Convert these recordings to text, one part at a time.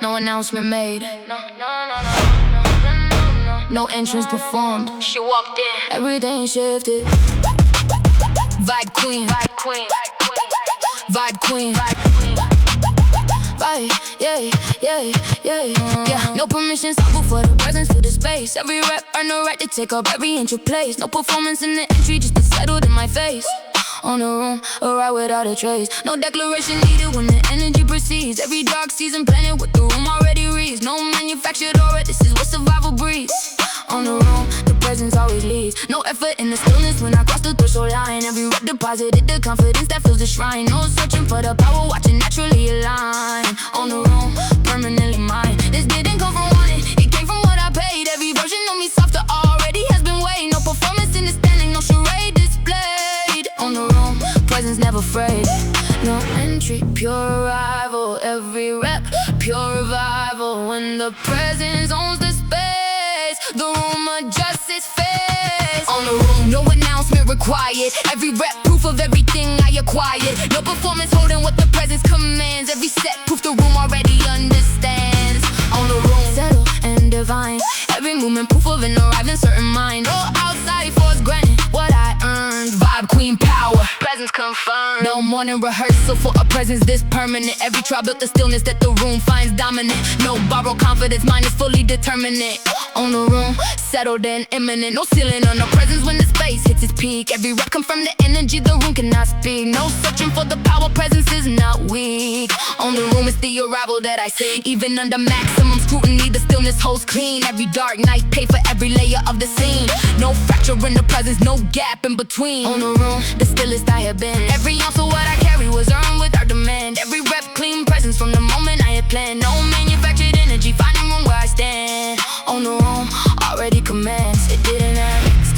No announcement made. No entrance performed. She walked in. Everything shifted. Vibe queen. Vibe queen. Vibe queen. Vibe, yeah. No permission sample for the presence to the space. Every rep earned the right to take up every inch of place. No performance in the entry, just to settle in my face. On the room, a ride without a trace. No declaration needed when the energy proceeds. Every dark season planted what the room already reads. No manufactured aura, this is what survival breeds. On the room, the presence always leads. No effort in the stillness when I cross the threshold line. Every rep deposited the confidence that fills the shrine. No searching for the power, watching naturally align. On the room, permanently mine. This didn't come from wanting, it came from what I paid. Every version of me softer already has been weighed. No performance in the standing, no charade displayed. On the room, presence never frayed. No entry, pure arrival. Every rep, pure revival. When the presence owns the space, the room adjusts its face. On the room, no announcement required. Every rep, proof of everything I acquired. No performance holding what the presence commands. Every set, proof the room already understands. On the room, settle and divine. Every movement, proof of an arriving certain mind. No outside force granted what I earned. Vibe queen power, presence confirmed. No morning rehearsal for a presence this permanent. Every trial built the stillness that the room finds dominant. No borrowed confidence, mine is fully determinate. On the room, settled and imminent. No ceiling on the presence when the space hits its peak. Every rep confirm the energy the room cannot speak. No searching for the power, presence is not weak. On the room, it's the arrival that I see. Even under maximum scrutiny, the stillness holds clean. Every dark night, pay for every layer of the scene. No fracture in the presence, no gap in between. On the room, the stillest I have been. Every ounce of what I carry was earned without demand. Every rep, clean presence from the moment I had planned. No manufactured energy, finding room where I stand. On the room, already commands. It didn't ask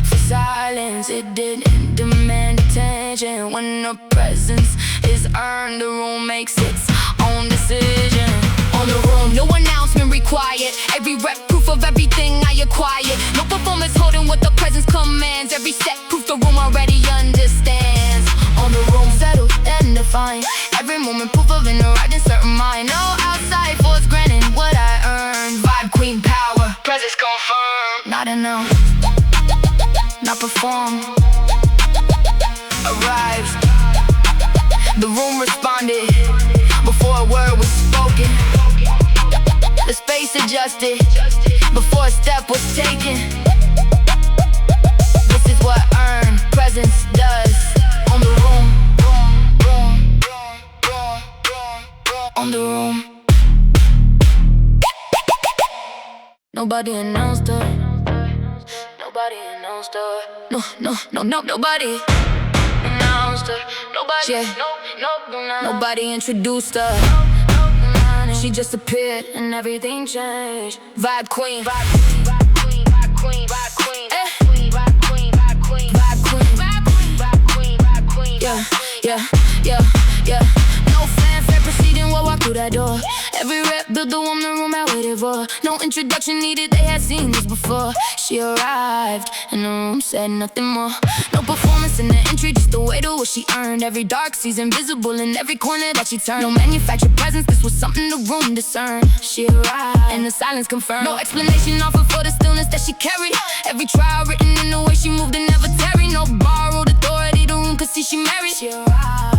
for silence, it didn't demand attention. When the presence is earned, the room makes its own decision. On the room, no announcement required. Every rep, proof of everything I acquired. No performance holding what the presence commands. Every set, proof the room already understands. On the room, settled and defined. Every moment, proof of an arriving certain mind. No outside force granted what I earned. Vibe queen power, presence confirmed. Not announced, not performed. Arrived, the room responded before a word was spoken. The space adjusted before a step was taken. This is what earned presence does. On the room, on the room. Nobody announced her. Nobody announced her. Nobody announced her. Nobody introduced her. She just appeared and everything changed. Vibe queen, vibe queen, vibe queen, vibe queen, vibe queen, vibe queen, vibe queen, vibe queen, vibe queen, vibe queen. Yeah. No fanfare proceeding, we'll walk through that door. Every rep built the woman room I waited for. No introduction needed, they had seen this before. She arrived and the room said nothing more. No performance in the entry, just the way to what she earned. Every dark season visible in every corner that she turned. No manufactured presence, this was something the room discerned. She arrived and the silence confirmed. No explanation offered for the stillness that she carried. Every trial written in the way she moved and never tarried. No borrowed authority, the room could see she married. She arrived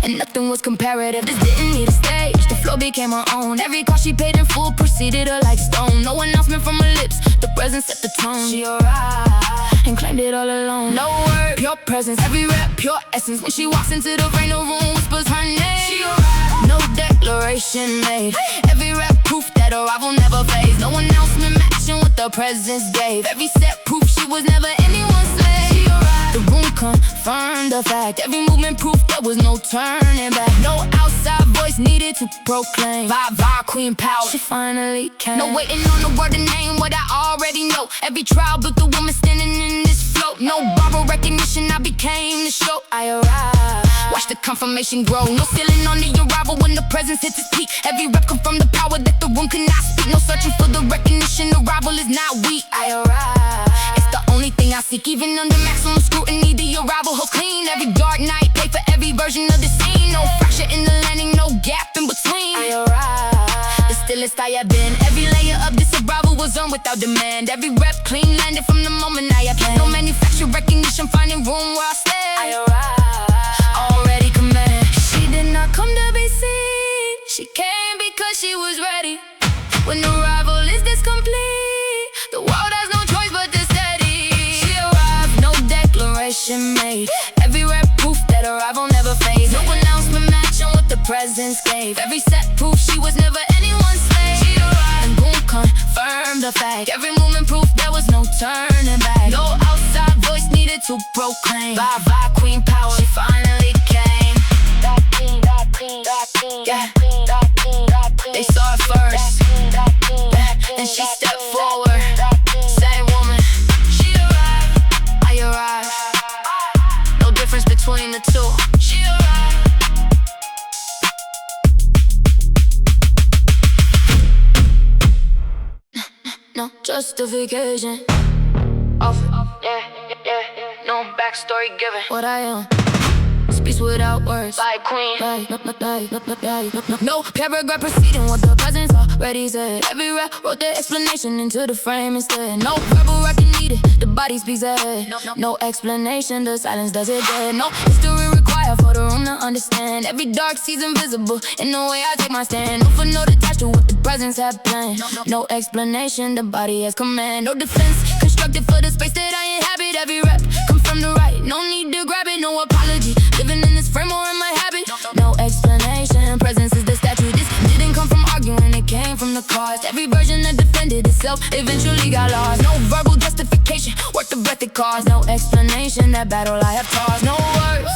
and nothing was comparative. This didn't need a stage, the floor became her own. Every cost she paid in full preceded her like stone. No announcement from her lips, the presence set the tone. She arrived and claimed it all alone. No word, pure presence, every rep, pure essence. When she walks into the rain, the room whispers her name. She arrived, no declaration made. Every rep, proof that arrival never fades. No announcement matching what the presence gave. Every set, proof she was never anyone's slave. She arrived, the room confirmed the fact. Every movement, proof there was no turning back. No outside voice needed to proclaim. Vibe queen power, she finally came. No waiting on the word and name, what I already know. Every trial built the woman standing in this float. No borrowed recognition, I became the show. I arrived, watch the confirmation grow. No ceiling on the arrival when the presence hits its peak. Every rep confirmed the power that the room cannot speak. No searching for the recognition, arrival is not weak. I arrived, it's the only thing I seek. Even under maximum scrutiny, the arrival holds clean. Every dark night, pay for every version of the scene. No fracture in the landing, no gap in between. I arrived. realest I have been. Every layer of this survival was earned without demand. Every rep clean landed from the moment I applied. No manufactured recognition, finding room where I stand. I arrived, already command. She did not come to be seen. She came because she was ready. When arrival is this complete, the world has no choice but to steady. She arrived, no declaration made. Every rep proof that arrival never fades. No announcement matching what the presence gave. Every set proof she was never anyone's slave. She arrived and boom, confirmed the fact. Every movement proof there was no turning back. No outside voice needed to proclaim. Bye queen power, she finally came. That queen, yeah. They saw it first, and she stepped forward. Same woman, she arrived, I arrived. No difference between the two. She arrived. No justification. No backstory given. What I am speaks without words. Like queen. No paragraph preceding what the presence already said. Every rap wrote the explanation into the frame instead. No verbal record needed, the body speaks ahead. No explanation, the silence does it dead. No history required for the room to understand. Every dark season visible in the way I take my stand. No footnote attached to what the presence had planned. No explanation, the body has command. No defense constructed for the space that I inhabit. Every rep come from the right, no need to grab it. No apology, living in this frame or in my habit. No explanation, presence is the statue. This didn't come from arguing, it came from the cause. Every version that defended itself eventually got lost. No verbal justification, worth the breath it cost. No explanation, that battle I have tossed. No words,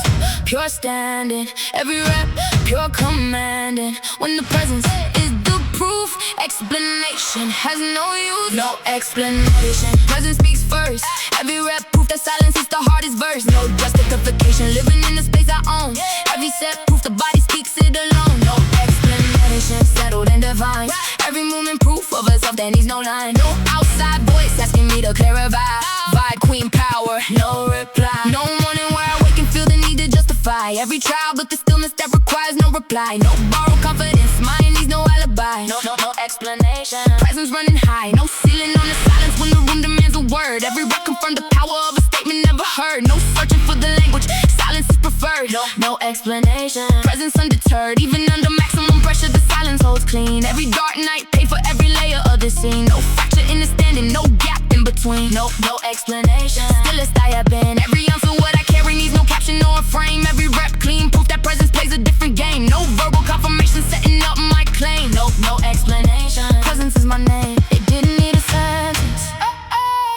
pure standing. Every rep, pure commanding. When the presence is the proof, explanation has no use. No explanation, presence speaks first. Every rep proof that silence is the hardest verse. No justification, living in the space I own. Every set proof the body speaks it alone. No explanation, settled and divine. Every movement proof of herself that needs no line. No outside voice asking me to clarify. Vibe queen power, no reply. No morning where I wake and feel the need to justify. Every trial but the stillness that requires no reply. No borrowed confidence, mine needs no alibi. No explanation, presence running high. No ceiling on the silence when the room demands a word. Every rep confirmed the power of a statement never heard. No searching for the language, silence is preferred. No explanation, presence undeterred. Even under maximum pressure the silence holds clean. Every dark night paid for every layer of the scene. No fracture in the standing, no gap in between. No explanation, stillest I have been. Every ounce of what I carry needs no caption nor a frame. Every rep clean proof that presence plays a different game. No verbal confirmation setting up my claim. No explanation, presence is my name. It didn't need a sentence,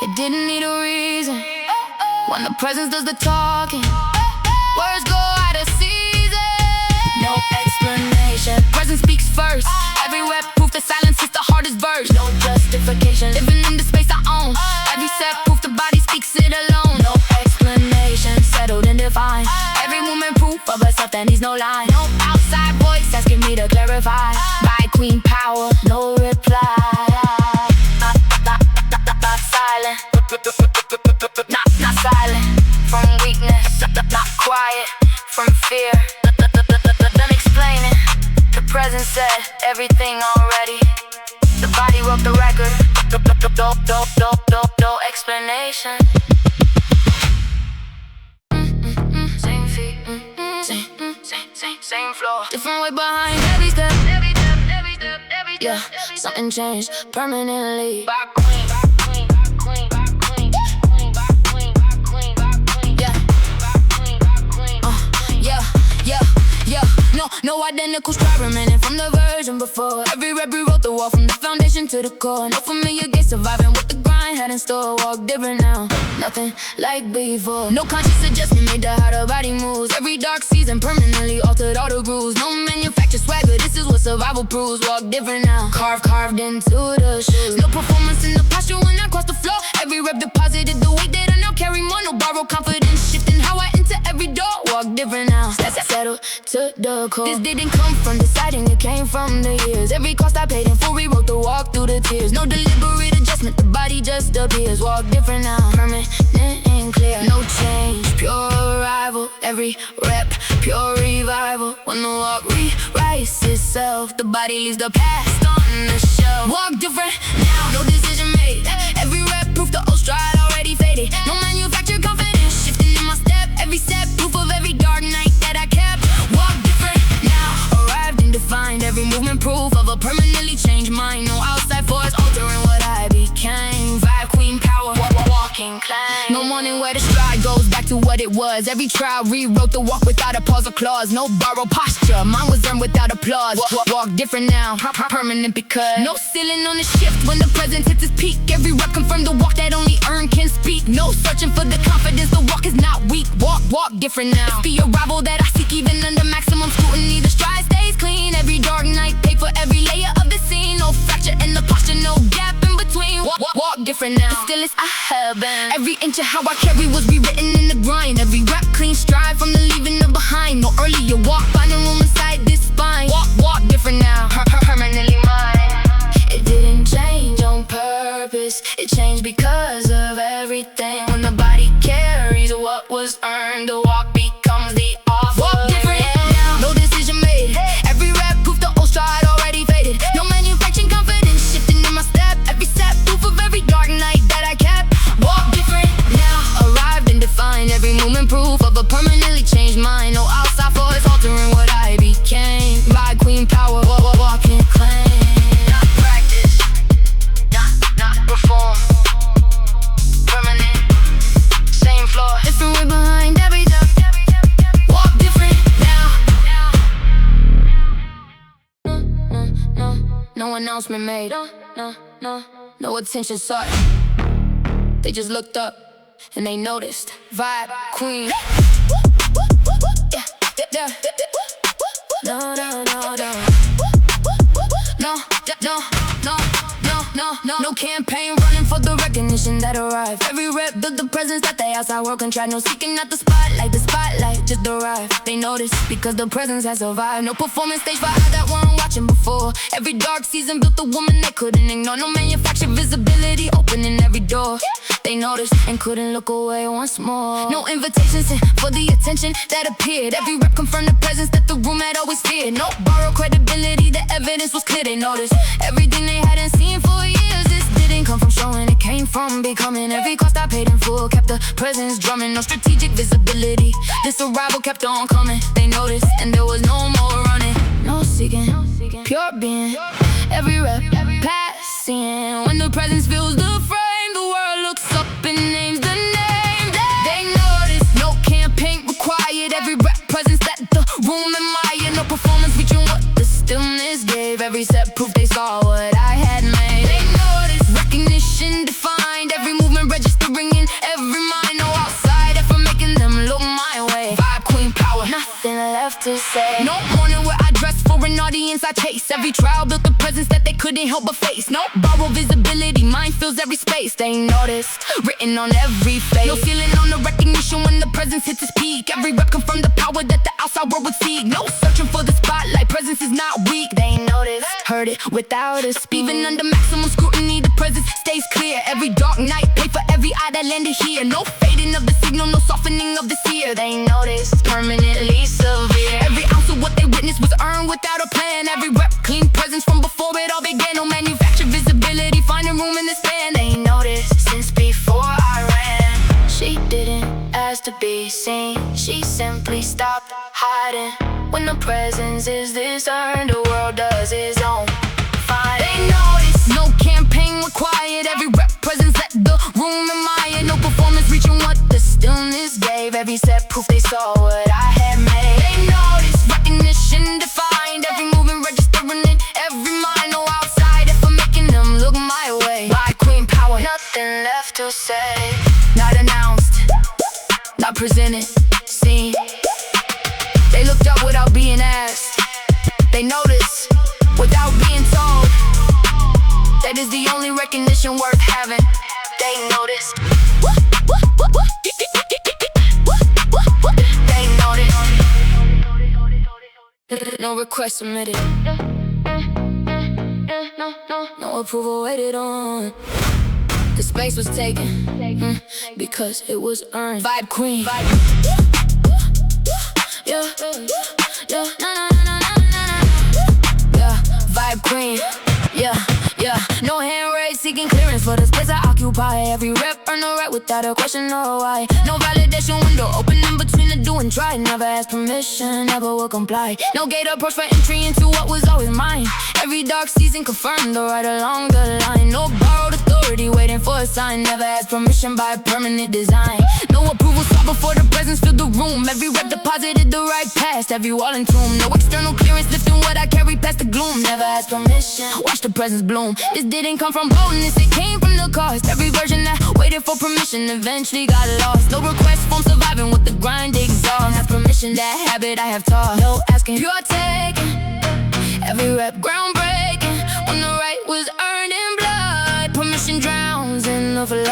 it didn't need a reason. When the presence does the talking, words go out of season. No explanation, presence speaks first. Every rep proof that silence is the hardest verse. No justification, living in the space I own. Every set proof the body speaks it alone. No explanation, settled and defined. Every movement proof of herself that needs no line. No outside voice asking me to clarify. By queen power, no reply. Not silent, not silent. From weakness, not quiet. From fear, done explaining. The presence said everything already. The body wrote the record. No explanation. Same feet, same floor. Different way behind every step. Yeah, something changed permanently. By queen. No identical scribe remaining from the version before. Every rep rewrote the wall from the foundation to the core. No familiar gate surviving what the grind had in store. Walk different now, nothing like before. No conscious adjustment made to how the body moves. Every dark season permanently altered all the grooves. No manufactured swagger, this is what survival proves. Walk different now, carved into the shoes. No performance in the posture when I cross the floor. Every rep deposited the weight that I now carry more. No borrowed confidence shifting how I enter every door. Walk walk different now. Settle to the core. This didn't come from deciding, it came from the years. Every cost I paid in full, rewrote the walk through the tears. No deliberate adjustment, the body just appears. Walk different now, permanent and clear. No change, pure arrival. Every rep, pure revival. When the walk rewrites itself, the body leaves the past on the shelf. Walk different now, no decision made. Every rep, proof the old stride already faded. No manufactured confidence, shifting in my step. Every step, proof of every dark night that I kept. Walk different now, arrived and defined. Every movement, proof of a permanently changed mind. No outside force altering what I became. Vibe, queen, power, walking claim. No morning where the stride goes back to what it was. Every trial rewrote the walk without a pause or clause. No borrowed posture, mine was earned without applause. Walk different now, permanent because no ceiling on the shift when the present hits its peak. Every rep confirmed the walk that only earned can speak. No searching for the confidence, the walk is not weak. Walk different now. It's the arrival that I seek even under maximum scrutiny. The stride stays clean. Every dark night paid for every layer of the scene. No fracture in the posture, no gap in between. Walk different now. The stillest I have been. Every inch of how I carry was rewritten in the grind. Every rep clean stride from the leaving the behind. No earlier walk, finding room inside this spine. Walk different now, permanently mine. It didn't change on purpose, it changed because of everything. When the body carries what was earned, the walk becomes the offer. Walk different now, no decision made. Every rep, proof the old stride already faded. No manufacturing confidence, shifting in my step. Every step, proof of every dark night that I kept. Walk different now, arrived and defined. Every movement, proof of a permanently changed mind. No outside force altering what I became. Ride, queen, power, walking claim. Not practice, not perform. Permanent, same floor, different way behind every step. Walk different now. No announcement made. No attention sought. They just looked up and they noticed. Vibe, queen. Yeah. No campaign running for the recognition that arrived. Every rep built the presence that they outside world can try. No seeking out the spotlight just arrived. They noticed because the presence has survived. No performance stage for eyes that weren't watching before. Every dark season built the woman they couldn't ignore. No manufactured visibility opening every door. They noticed and couldn't look away once more. No invitations sent for the attention that appeared. Every rep confirmed the presence that the room had always feared. No borrowed credibility, the evidence was clear. They noticed everything they hadn't seen for years. This didn't come from showing, it came from becoming. Every cost I paid in full kept the presence drumming. No strategic visibility, this arrival kept on coming. They noticed and there was no more running. No seeking, pure being. Every rep passing. When the presence fills the frame, the world looks up and names the name. They notice no campaign required. Every rep presence that the room admired. No performance reaching what the stillness gave. Every step proof they saw what I had made. They noticed recognition defined. Every movement registering in every mind. No outside effort making them look my way. Vibe, queen, power, nothing left to say. No morning where I dress for an audience I chase. Every trial built a presence that they couldn't help but face. No borrowed visibility, mind fills every space. They noticed, written on every face. No ceiling on the recognition when the presence hits its peak. Every rep confirmed the power that the outside world would seek. No searching for the spotlight, presence is not weak. They noticed, heard it without a speak. Even under maximum scrutiny, the presence stays clear. Every dark night, pay for every eye that landed here. No fading of the signal, no softening of the seer. They noticed, permanently severe. Every ounce of what they witnessed was earned without a plan. Every rep clean presence from before it all began. No manufactured visibility, finding room in the span. They noticed since before I ran. She didn't ask to be seen, she simply stopped hiding. When the presence is this earned, the world does its own fighting. They noticed no campaign required. Every rep presence let the room admire. No performance reaching what the stillness gave. Every step proof they saw what I had made. They noticed recognition defined. Every movement registering in every mind. No outside effort making them look my way. By queen power, nothing left to say. Not announced, not presented, seen. They looked up without being asked. They noticed without being told. That is the only recognition worth having. They noticed. They noticed. No request submitted. No approval waited on. The space was taken because it was earned. Vibe queen. Yeah, yeah, yeah, vibe queen. Yeah, no hand raised, seeking clearance for the space I occupy. Every rep earn the right without a question or why. No validation window open in between the do and try. Never ask permission, never will comply. No gate approach for entry into what was always mine. Every dark season confirmed the right along the line. No borrowed authority waiting for a sign. Never asked permission by permanent design. No approval sought before the presence filled the room. Every rep deposited the right past every wall and tomb. No external clearance lifting what I carry past the gloom. Never asked permission, watch the presence bloom. This didn't come from boldness, it came from the cost. Every version that waited for permission eventually got lost. No request from surviving with the grind exhaust. Have permission, that habit I have taught. No asking, pure taking. Every rep groundbreaking. When the right was earned in blood, permission drowns in the flood.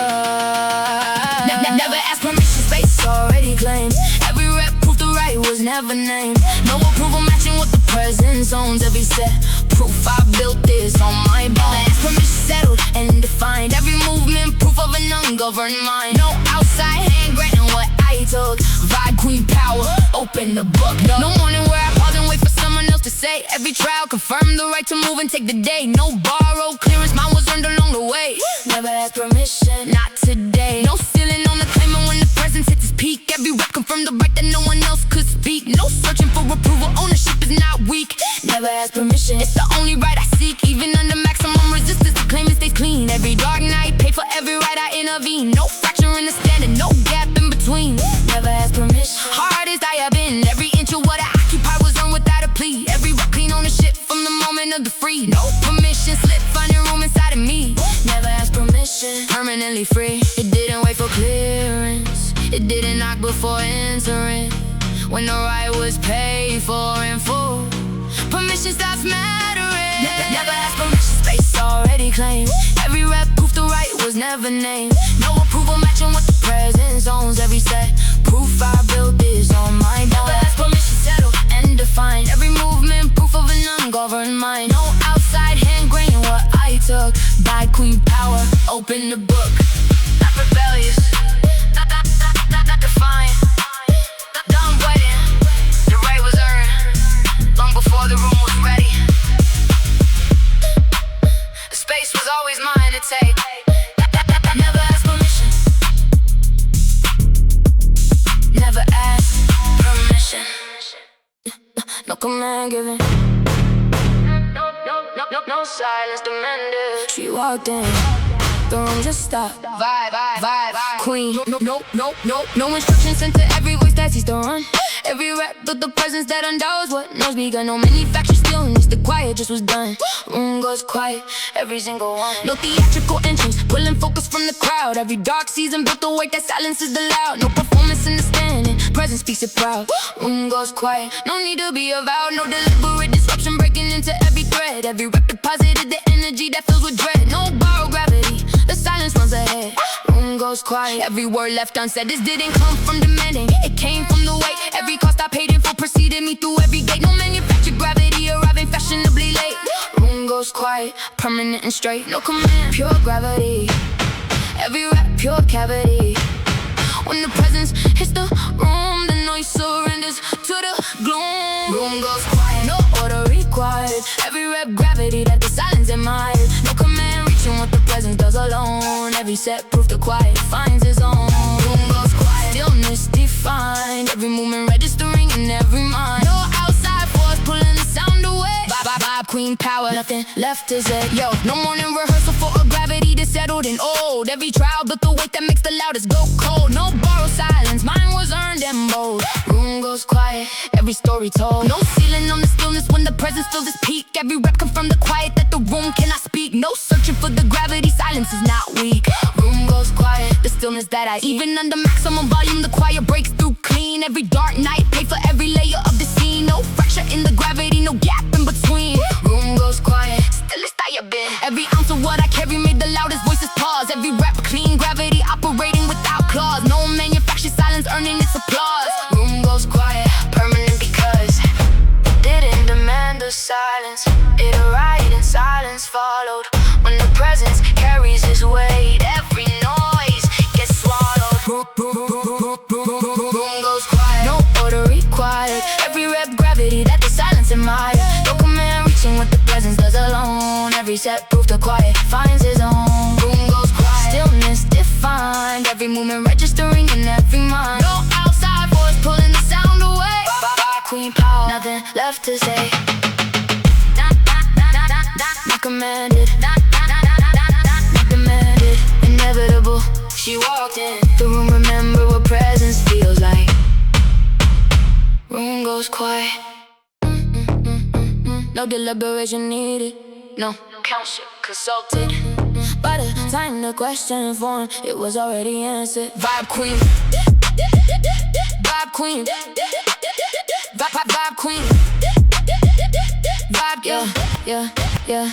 Never ask permission, space already claimed. Every rep proof the right was never named. No approval matching what the presence owns. Every set proof I built this on my bones. Permission settled and defined. Every movement proof of an ungoverned mind. No outside hand granting what I took. Vibe queen power, open the book. No morning where I pause and wait for someone else to say. Every trial confirmed the right to move and take the day. No borrowed clearance, mine was earned along the way. Never asked permission, not today. No ceiling on the claimant when the presence hits its peak. Every rep confirmed the right that no one else could speak. No searching for approval, ownership is not weak. Never asked permission, it's the only right I seek. Even under maximum resistance, the claim it stays clean. Every dark night, pay for every right I intervene. No fracture in the standing, no gap in between. Never asked permission, hardest I have been. Every inch of what I occupy was earned without a plea. Every rep clean ownership from the moment of the free. No permission slip, finding room inside of me. Never asked permission, permanently free. It didn't wait for clearance, it didn't knock before entering. When the right was paid for in full, permission stops mattering. Never asked permission, space already claimed. Every rep proof the right was never named. No approval matching what the presence owns. Every set proof I built this on my bones. Never asked permission settled and defined. Every movement proof of an ungoverned mind. No outside hand grain what I took. By queen power, open the book. Not rebellious, not defiant. Done waiting, the right was earned long before the room was ready. The space was always mine to take. Never asked permission, never asked permission. No command given, no silence demanded. She walked in, the room just stopped. Vibe, queen. No instructions sent to every voice that sees to run. Every rep with the presence that undoes what knows begun. No manufactured stillness, the quiet just was done. Room goes quiet, every single one. No theatrical entrance, pulling focus from the crowd. Every dark season built a weight that silences the loud. No performance in the standing, presence speaks it proud. Room goes quiet, no need to be avowed. No deliberate disruption breaking into every thread. Every rep deposited the energy that fills with dread. No borrowed gravity, the silence runs ahead. Room goes quiet, every word left unsaid. This didn't come from demanding, it came from the weight. Every cost I paid in full preceded me through every gate. No manufactured gravity arriving fashionably late. Room goes quiet, permanent and straight. No command, pure gravity. Every rep, pure cavity. When the presence hits the room, the noise surrenders to the gloom. Room goes quiet, no order required. Every rep, gravity that the silence admired. No command reaching what the presence does alone. Every set proof the quiet finds its own. Room goes quiet, stillness defined. Every movement registering in every mind. No outside force pulling the sound away. Vibe queen power, nothing left to say. Yo, no morning rehearsal for a gravity that's settled and old. Every trial built the weight that makes the loudest go cold. No borrowed silence, mine was earned and bold. Room goes quiet, every story told. No ceiling on the stillness when the presence fills its peak. Every rep confirmed the quiet that the room cannot speak. No searching for the gravity, silence is not weak. Room goes quiet, the stillness that I eat. Even under maximum volume, the quiet breaks through clean. Every dark night, pay for every layer of the scene. No fracture in the gravity, no gap in between. Room goes quiet, stillest I have been. Every ounce of what I carry made the loudest voices pause. Every rep clean, gravity operating without claws. No manufactured silence earning its applause. Room goes quiet, permanent because didn't silence. It a riot and silence followed. When the presence carries its weight, every noise gets swallowed. Room goes quiet, no order required. Every rep gravity that the silence admired. No command reaching what the presence does alone. Every set proof the quiet finds its own. Room goes quiet, stillness defined. Every movement registering in every mind. No outside voice pulling the sound away. Queen power, nothing left to say. Not commanded, not demanded. Inevitable, she walked in the room. Remember what presence feels like. Room goes quiet. No deliberation needed, no counsel consulted. By the time the question formed, it was already answered. Vibe queen, vibe queen, vibe queen, vibe, yeah.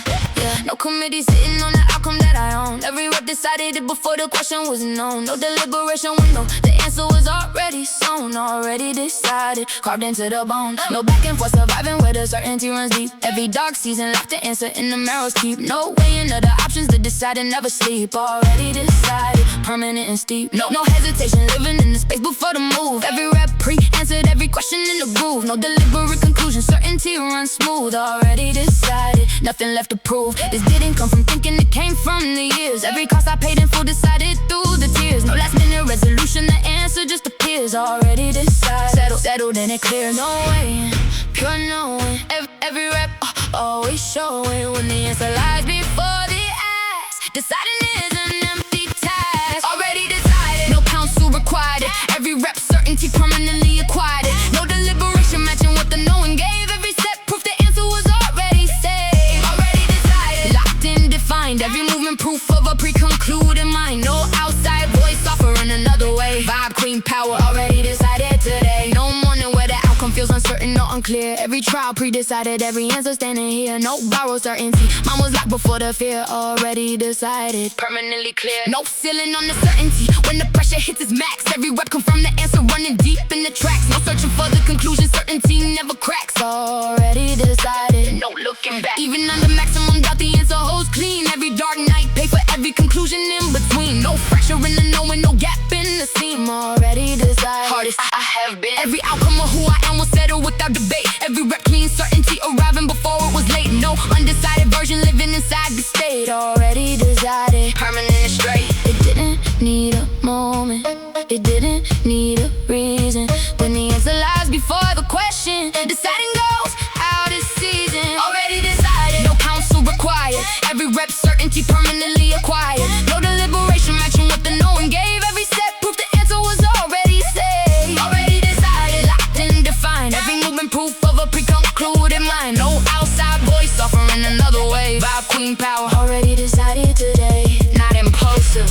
No committee sitting on the outcome that I own. Every rep decided it before the question was known. No deliberation window, the answer was already sown. Already decided, carved into the bone. No back and forth surviving where the certainty runs deep. Every dark season left the answer in the marrow's keep. No weighing of the options, the decided never sleep. Already decided, permanent and steep. No hesitation, living in the space before the move. Every rep pre-answered every question in the groove. No deliberate conclusion, certainty runs smooth. Already decided, nothing left to prove. This didn't come from thinking, it came from the years. Every cost I paid in full, decided through the tears. No last minute resolution, the answer just appears. Already decided, settled and it clear. No way, pure knowing. Every rep always showing when the answer lies before the ask. Deciding is an empty task. Already decided, no counsel required. Every rep certainty permanently acquired. No deliberation matching what the knowing gave. Every step proof the answer was already saved. Already decided, locked in, defined. Every movement proof of a pre-concluded mind. No outside voice offering another way. Vibe queen power, already decided today. No morning where the outcome feels uncertain or unclear. Every trial pre-decided, every answer standing here. No borrowed certainty, mine was locked before the fear. Already decided, permanently clear. No ceiling on the certainty, when the pressure hits its max. Every rep confirm the answer running deep in the tracks. No searching for the conclusion, certainty never cracks. Already decided, no looking back. Even under maximum doubt, the answer holds clean. Every dark night, pay for every conclusion in between. No fracture in the knowing, no gap in the seam. Already decided, hardest I have been. Every outcome of who I am was settled without debate. Every rep clean, certainty arriving before it was late. No undecided version living inside the state. Already decided, permanent and straight. It didn't need a moment, it didn't need a reason. When the answer lies before the question, deciding goes out of season. Already decided, no counsel required. Every rep certainty permanently acquired. No deliberation matching what the knowing gave. Every step proof the answer was already saved. Already decided, locked and defined. Every movement proof of a pre-concluded mind. No outside voice offering another way. Vibe queen power, already decided today. Not impulsive,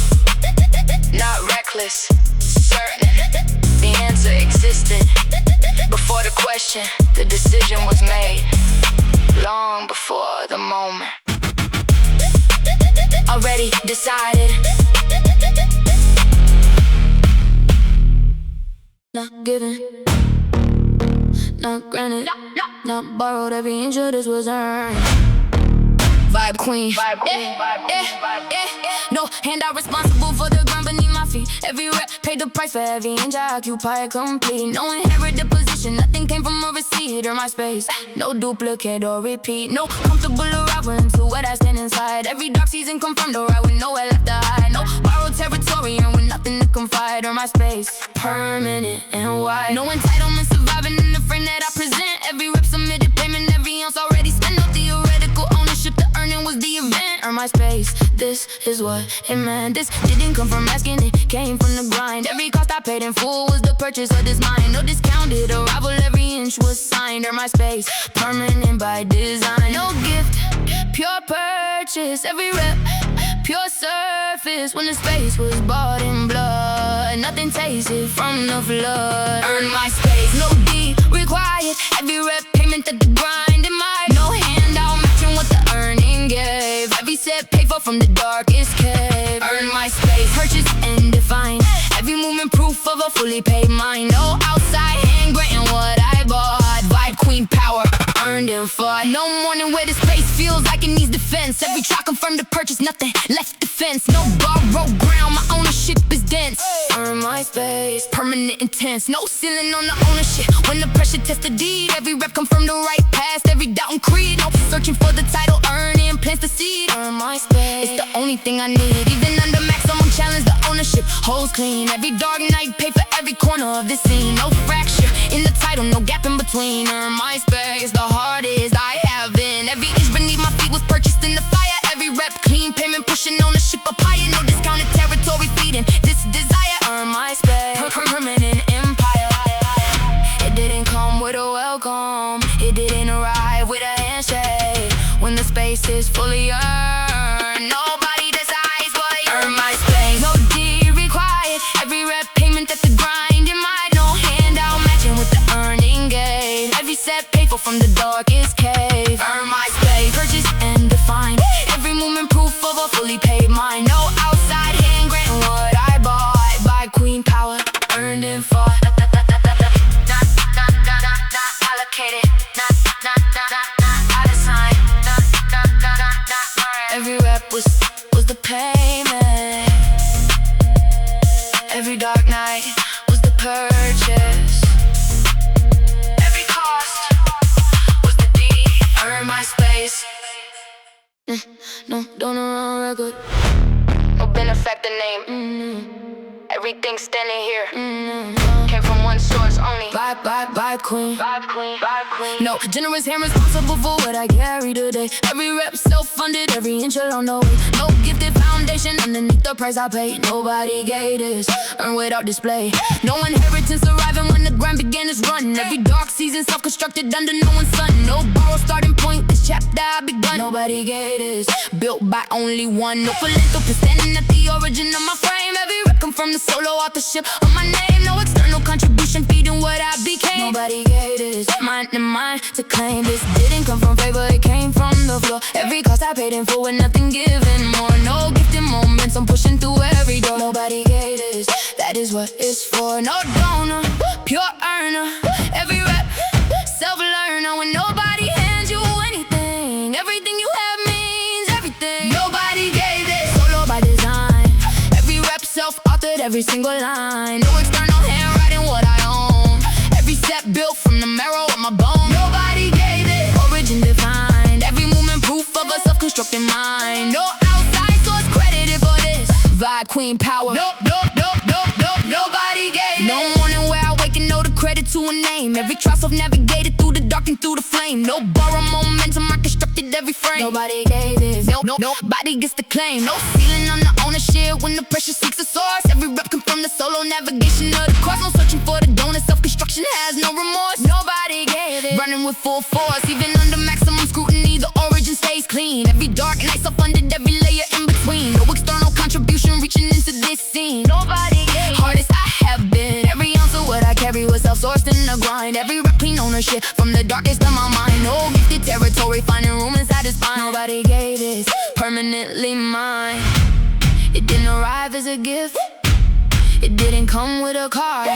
not reckless, certain. The answer existed before the question. The decision was made long before the moment. Already decided, not given, not granted, not borrowed. Every inch of this was earned. Vibe queen, no handout responsible for the ground beneath my feet. Every rep paid the price for every inch I occupy complete. No inherited position, nothing came from a receipt or my space. No duplicate or repeat, no comfortable arrival to what I stand inside. Every dark season confirmed or right with nowhere left to hide. No borrowed territory and with nothing to confide or my space. Permanent and wide, no entitlement surviving in the frame that I present. Every rep submitted payment, every ounce already spent. No theoretical ownership, the earning was the event. Earn my space, this is what it meant. This didn't come from asking, it came from the grind. Every cost I paid in full was the purchase of this mind. No discounted arrival, every inch was signed. Earn my space, permanent by design. No gift, pure purchase. Every rep, pure surface. When the space was bought in blood, nothing tasted from the flood. Earn my space, no deed required. Every rep payment that the grind in my. No handout matching what the earning gave. Every set paid for from the darkest cave. Earn my space, purchase and define. Every movement proof of a fully paid mind. No outside hand granting what I bought. Vibe queen power, earned and fought. No morning where the space feels like it needs defense. Every track confirmed the purchase, nothing left the fence. No borrowed ground, my ownership is dense. Earn my space, permanent intense. No ceiling on the ownership. When the pressure tests the deed, every rep confirmed the right past. Every doubt and creed, no searching for the title, earning plants the seed. Earn my space, it's the only thing I need. Even under maximum challenge, the ownership holds clean. Every dark night, pay for every corner of the scene. No fracture in the title, no gap in between. Earn my space, the hardest I have been. Every inch beneath my feet was purchased in the fire. Every rep clean, payment pushing ownership up higher. No discounted territory feeding this desire. Earn my space, permanent empire. It didn't come with a welcome, it didn't arrive with a handshake. When the space is fully earned, nobody decides what you earn my space. No deed required, every rep payment at the grind. In mind, no handout matching with the earning gate. Every set paid for from the darkest cave. Earn my space, purchase and define. Every movement proof of a fully paid mind. No outside hand granting what I bought. By queen power, earned and fought. Not allocated, not out of sign. Every rep was the payment. Every dark night was the purchase. Every cost was the deed. Earn my space. No, don't run record. No benefactor name. Everything standing here came from one source only. By queen. No generous hand responsible for what I carry today. Every rep self-funded, every inch along the way. No gifted foundation underneath the price I paid. Nobody gave this, earned without display. No inheritance arriving when the grind began its run. Every dark season self-constructed under no one's sun. No borrowed starting point, this chapter I begun. Nobody gave this, built by only one. No philanthropist standing at the origin of my frame. Every rep come from the solo authorship of my name. No external contribution feeding what I became. Nobody gave this, mine and mine to claim. This didn't come from favor, it came from the floor. Every cost I paid in full with nothing given more. No gifted moments, I'm pushing through every door. Nobody gave this, that is what it's for. No donor, pure earner. Every rep, self-learner. When nobody hands you anything, everything you have means everything. Nobody gave this, solo by design. Every rep self-authored, every single line. No external handwriting what I own. Every set built from the marrow of my bone. Nobody gave it, origin defined. Every movement proof of a self-constructed mind. No outside source credited for this. Vibe queen power. Nobody gave it. No morning where I wake and know the credit to a name. Every trial self-navigated through the dark and through the flame. No borrow momentum, I constructed every frame. Nobody gave this, nobody gets the claim. No ceiling on the ownership when the pressure seeks a source. Every rep come from the solo navigation of the course. No searching for the donor, self-construction has no remorse. Nobody gave it, running with full force. Even under maximum scrutiny, the origin stays clean. Every dark night self-funded, every layer in between. No external contribution reaching into this scene. Nobody gave it, hardest I have been. Every ounce of what I carry was self-sourced in the grind. Every rep clean ownership from the darkest of my mind. No gifted territory, finding room inside his spine. Nobody gave this, permanently mine. It didn't arrive as a gift, it didn't come with a card.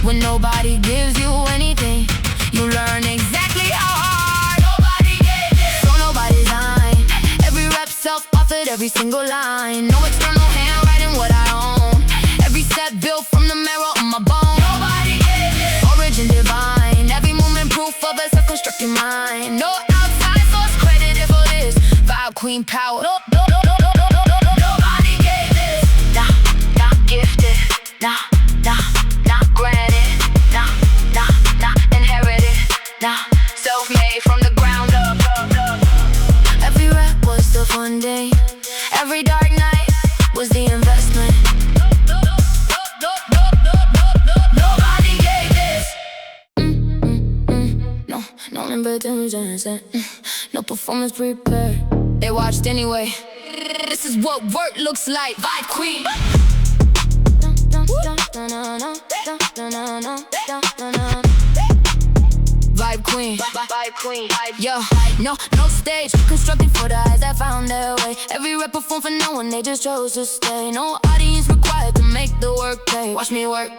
When nobody gives you anything, you learn exactly how hard. Nobody gave this, so nobody's line. Every rep self-authored, every single line. No external handwriting what I own. Every set built from the marrow of my bone. Nobody gave this, origin divine. Every movement proof of a self-constructed mind. No outside source credited for this. Vibe queen power. Nobody gave this. Not gifted. Not granted. Not inherited. Self-made from the ground up. Every rep was the funding. Every dark night was the investment. Nobody gave this. No invitation. No performance prepared. They watched anyway. This is what work looks like. Vibe queen. Vibe queen. Yo, no stage constructed for the eyes that found their way. Every rep performed for no one, they just chose to stay. No audience required. tried to make the work pay. Watch me work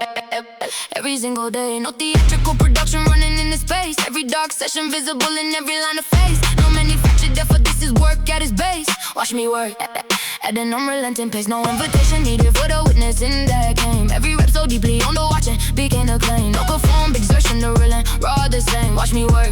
every single day. No theatrical production running in the space. Every dark session visible in every line of face. No manufactured, therefore this is work at its base. Watch me work at an unrelenting pace. No invitation needed for the witness in that game. Every rep so deeply on the watching became a claim. No perform, exertion, the real and raw the same. Watch me work.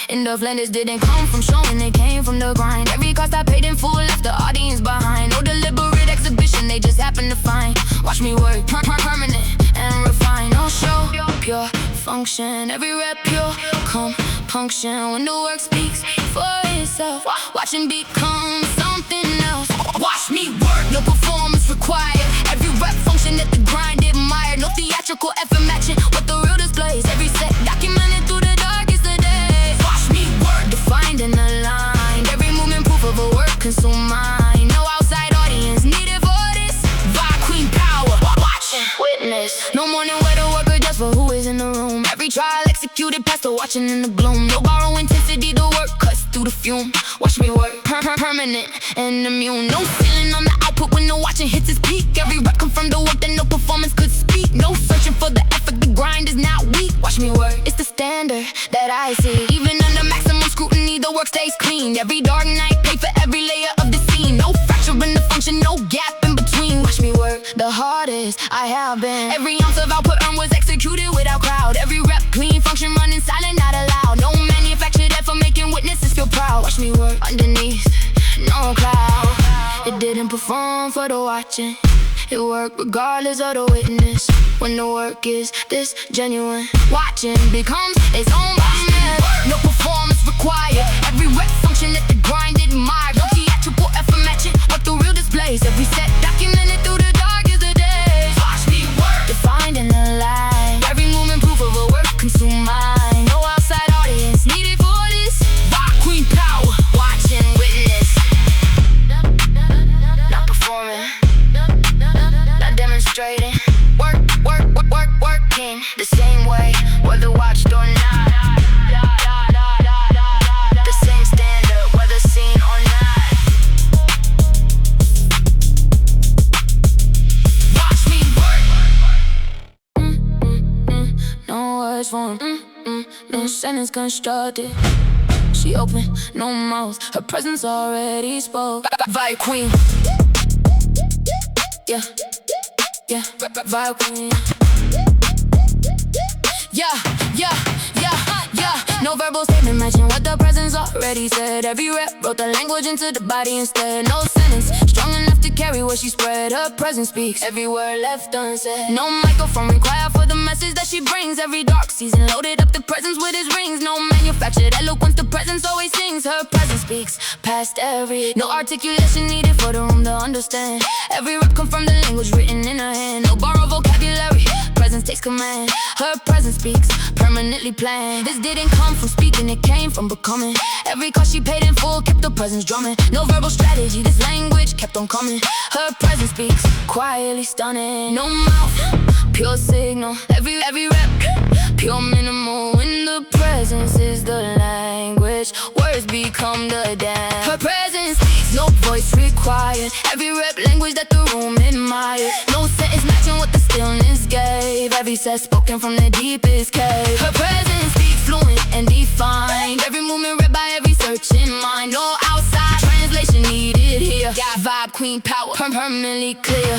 In the blend, this didn't come from showing, it came from the grind. Every cost I paid in full left the audience behind. No deliberate exhibition, they just happen to find. Watch me work, permanent and refined. No show, pure function. Every rep pure compunction. When the work speaks for itself, watch him become something else. Watch me work, no performance required. Every rep function at the grind admired. No theatrical effort matching what the real displays. Every set documented through the darkest of days. Watch me work, defined and aligned. Every movement proof of a work consume mine. No outside audience needed for this. Vibe queen power, watch and witness. No morning where the worker just for who is in the room. Every trial executed past the watching in the bloom. No borrow intensity, the work cuts through the fume. Watch me work, permanent and immune. No ceiling on the output when the watching hits its peak. Every rep come from the work that no performance could speak. No searching for the effort, the grind is not weak. Watch me work, it's the standard that I see. Even under maximum scrutiny, the work stays clean. Every dark night, pay for every layer of the scene. No fracture in the function, no gap in between. Watch me work, the hardest I have been. Every ounce of output earned was executed without crowd. Every rep clean, function running silent, not allowed. No manufactured effort making witnesses feel proud. Watch me work underneath, no cloud. It didn't perform for the watching. It worked regardless of the witness. When the work is this genuine, watching becomes its own business. No performance required. Every rep function at the grind admired. No theatrical effort matching what the real displays. Every set documented through the darkest of days. Watch me work, defined and aligned. Every movement proof of a work consume mine. No outside audience needed for this. Vibe queen power, watch and witness. Not performing, not demonstrating. Working the same way, whether watched or not. The same standard, whether seen or not. Watch me work. No words for him. No sentence constructed. She open, no mouth. Her presence already spoke. Vibe queen. Yeah. Vibe queen. No verbal statement matching what the presence already said. Every rep wrote the language into the body instead. No sentence strong enough to carry what she spread. Her presence speaks, every word left unsaid. No microphone required for the message that she brings. Every dark season loaded up the presence with his rings. No manufactured eloquence, the presence always sings. Her presence speaks past every. No articulation needed for the room to understand. Every rep come from the language written in her hand. No borrowed vocabulary, presence takes command. Her presence speaks, permanently planned. This didn't come from speaking, it came from becoming. Every cost she paid in full kept the presence drumming. No verbal strategy, this language kept on coming. Her presence speaks, quietly stunning. No mouth, pure signal. Every rep, pure minimal. When the presence is the language, words become the dance. Her presence speaks, no voice required. Every rep, language that the room admired. No sentence matching what the stillness gave. Every set spoken from the deepest cave. Her presence speaks fluent and defined. Every movement read by every search in mind. No outside translation needed here. Got vibe queen power, permanently clear.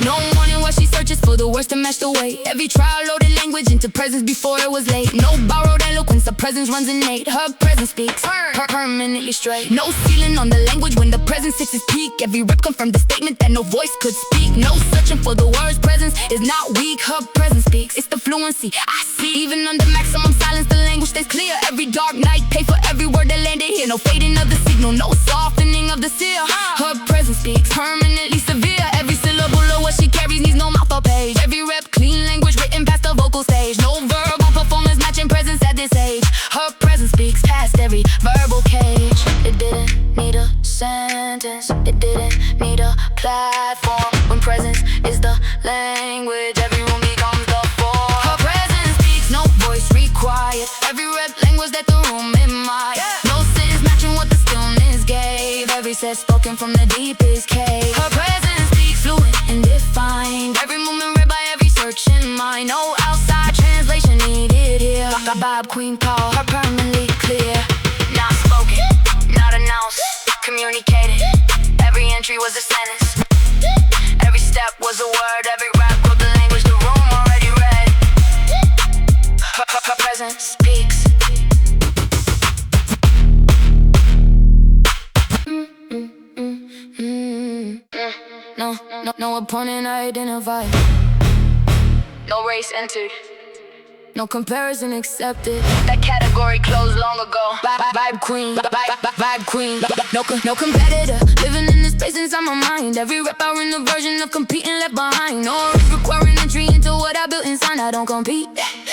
No warning what she searches for, the words to match the weight. Every trial loaded language into presence before it was late. No borrowed eloquence, the presence runs innate. Her presence speaks, permanently straight. No ceiling on the language when the presence hits its peak. Every rep confirmed the statement that no voice could speak. No searching for the words, presence is not weak. Her presence speaks, it's the fluency I see. Even under maximum silence, the language stays clear. Every dark night, pay for every word that landed here. No fading of the signal, no softening of the seal. Her presence speaks, permanently severe. Every syllable of what she carries needs no mouth or page. Every rep, clean language written past the vocal stage. No verbal performance matching presence at this age. Her presence speaks past every verbal cage. It didn't need a sentence, it didn't need a platform. When presence is the language, every room becomes the form. Her presence speaks, no voice required. Every rep, language that the room admired. No sentence matching what the stillness gave. Every set spoken from the deepest cave. Her presence speaks fluent and different. defined. Every movement read by every searching mind. No outside translation needed here. Vibe queen power, her permanently clear. Not spoken, not announced, communicated. Every entry was a sentence. Every step was a word. Every rap wrote the language the room already read. Her presence speaks. No opponent identified. No race entered. No comparison accepted. That category closed long ago. Vibe queen, vibe queen. No competitor living in the space inside my mind. Every rep out in the version of competing left behind. No requiring entry into what I built inside. I don't compete.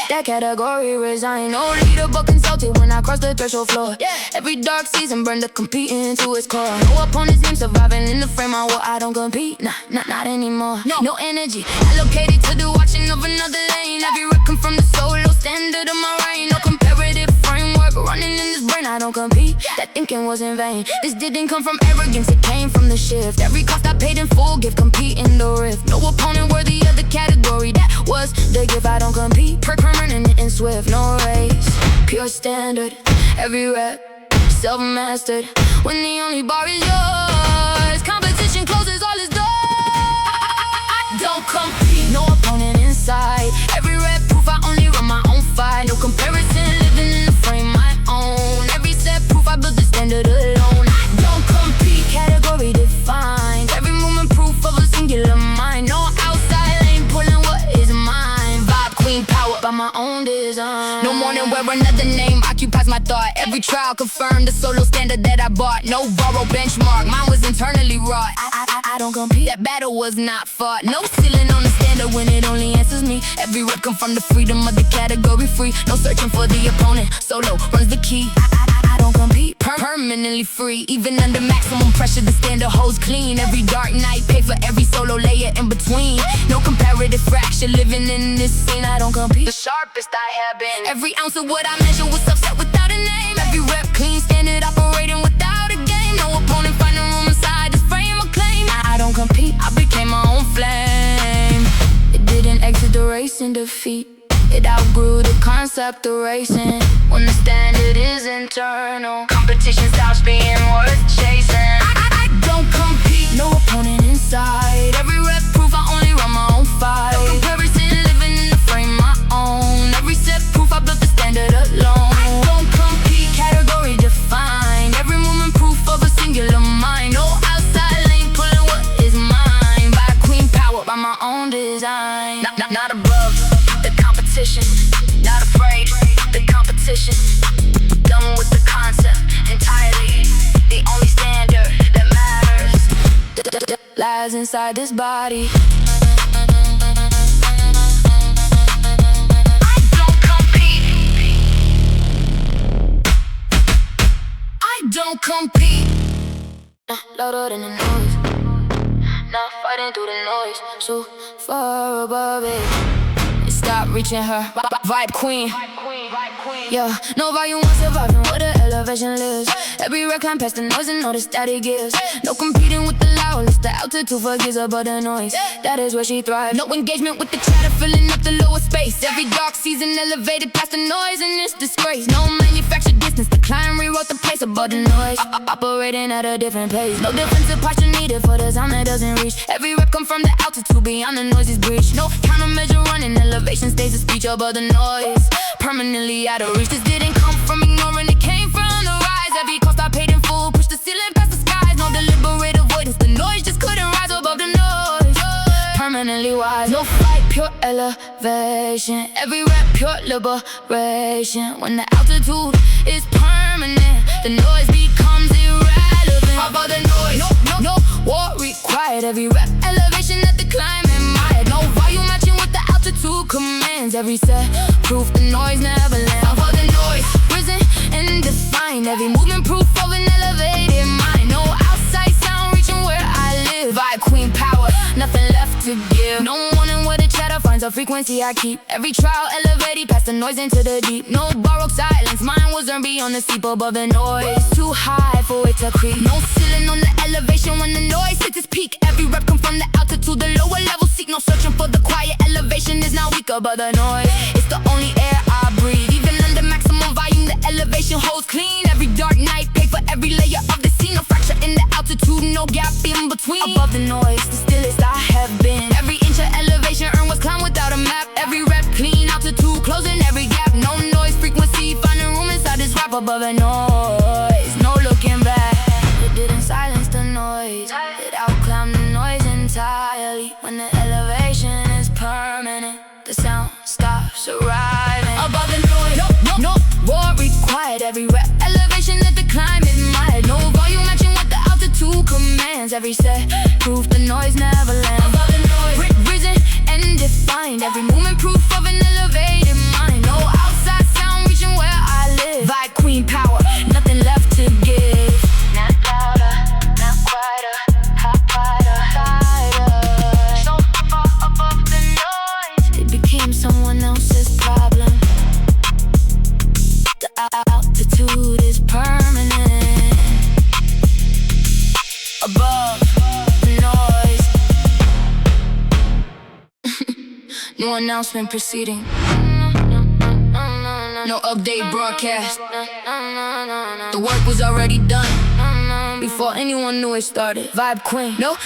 That category resign. No leader but consulted when I cross the threshold floor. Every dark season burned the competing to its core. No opponent's name surviving in the frame of what I don't compete. Not anymore. No energy allocated to the watching of another lane. Every rep come from the soul. Low standard of my reign, no comparative framework running in this brain. I don't compete, that thinking was in vain. This didn't come from arrogance, it came from the shift. Every cost I paid in full, give compete in the rift. No opponent worthy of the category, that was the gift. I don't compete, permanent and swift. No race, pure standard. Every rep, self-mastered. When the only bar is yours, competition closes all its doors. I don't compete, no opponent inside. Every rep proof I only run my own fight. No comparison, living in the frame my own. Every step proof I built the standard alone. I don't compete, category defined. Every movement proof of a singular mind. No outside lane pulling what is mine. Vibe queen power by my own design. No morning where another name occupies my thought. Every trial confirmed the solo standard that I bought. No borrowed benchmark, mine was internally wrought. I don't compete, that battle was not fought. No ceiling on the standard when it only answers me. Every rep come from the freedom of the category free. No searching for the opponent, solo runs the key. I don't compete, permanently free. Even under maximum pressure, the standard holds clean. Every dark night, pay for every solo layer in between. No comparative fraction, living in this scene. I don't compete, the sharpest I have been. Every ounce of what I measure was subset without a name. Every rep clean, standard operating without a game. No opponent finding room inside this frame of claim. I don't compete, I became my own flame. It didn't exit the race in defeat. It outgrew the concept of racing. When the standard is internal, competition stops being worth chasing. I don't compete, no opponent inside. Every rep proof I only run my own fight. No comparison, living in the frame my own. Every step proof I built the standard alone. I don't compete, category defined. Every movement proof of a singular mind. No outside lane pulling what is mine. By queen power, by my own design. Not above the competition, not afraid the competition. Done with the concept entirely. The only standard that matters lies inside this body. I don't compete. I don't compete. Louder than the noise. Not fighting through the noise. So far above it. Stop reaching her, vibe queen. Yeah, no volume one surviving where the elevation lives. Every rep climb past the noise and all the static gives. No competing with the loud, it's the altitude forgives above the noise. That is where she thrives. No engagement with the chatter, filling up the lower space. Every dark season elevated past the noise and it's disgrace. No manufactured distance, the climb rewrote the place above the noise. Operating at a different pace. No defensive posture needed for the sound that doesn't reach. Every rep come from the altitude beyond the noise's breach. No countermeasure running, elevation stays a speech above the noise. Permanently out of reach. This didn't come from ignoring, it came from the rise. Every cost I paid in full, pushed the ceiling past the skies. No deliberate avoidance, the noise just couldn't rise above the noise. Permanently wise, no fight, pure elevation. Every rep, pure liberation. When the altitude is permanent, the noise becomes irrelevant. Above the noise, no war required. Every rep, elevation at the climb admired. No volume matching with the altitude commands. Every set, proof the noise never lands. Above the noise, risen and defined. Every movement proof of an elevated mind. No outside sound reaching where I live. Vibe queen power, nothing left to give. No warning where the chatter finds a frequency I keep. Every trial elevated past the noise into the deep. No borrowed silence, mine was earned beyond the steep above the noise. Too high for it to creep. No ceiling on the elevation when the noise hits its peak. Every rep come from the altitude, the lower level seek no searching for the quiet. Elevation is not weak above the noise. It's the only air I breathe. Even under maximum volume, the elevation holds clean. Every dark night, pay for every layer of the scene. No fracture in the altitude, no gap in between. Above the noise, the stillest I have been. Every inch of elevation earned was climbed without a map. Every rep clean, altitude closing every gap. No noise, frequency, finding room inside this rap. Above the noise, no looking back. It didn't silence the noise, it outclimbed the noise entirely. When the elevation is permanent, the sound stops arriving. Above the noise, no roar required. Every rep, elevation that the climb is mild. No volume matching what the altitude commands. Every set, proof the noise never lands. Above the noise, risen and defined. Every movement, proof of an elevated mind. No outside sound reaching where I live. Vibe queen power, nothing left to give. Not louder, not quieter, hot wider, tighter. So far above the noise, it became someone else's problem. The altitude is permanent. Above the noise. No announcement proceeding. No update broadcast. The work was already done before anyone knew it started. Vibe queen. No